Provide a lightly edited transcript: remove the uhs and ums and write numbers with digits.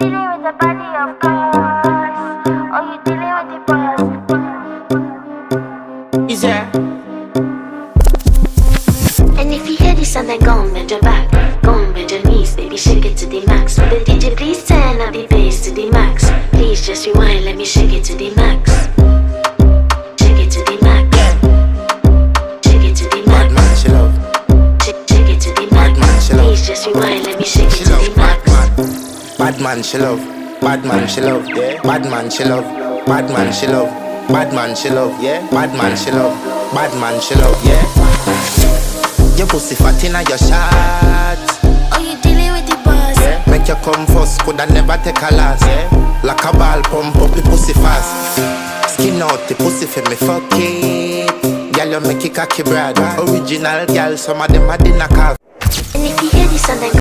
dealing with the body of course, or you dealing with the boss. Is there? And if you hear this and then go and bend your back, go and bend your knees, baby, shake it to the max. Will the DJ please turn up the bass to the max? Please just rewind, let me shake it to the max. Shake it to the max. Shake it to the max. Bad man, she love. Shake it to the max. Bad man, she love. Please just rewind, let me shake it She to love. the max. Bad man, she love. Bad man, she love. Yeah. Bad man, she love. Bad man, she love. Bad man, she love. Yeah. Bad man, she love. Bad man, she love. Yeah. Your pussy fat inna your shots. Oh, you dealing with the boss? Yeah. Make you come first, coulda never take a last. Yeah. Like a ball pump up the pussy fast. Skin out the pussy for me fuck it. Girl, you make it cocky brad. Original girl, some of them a dinner call. And if you hear this and then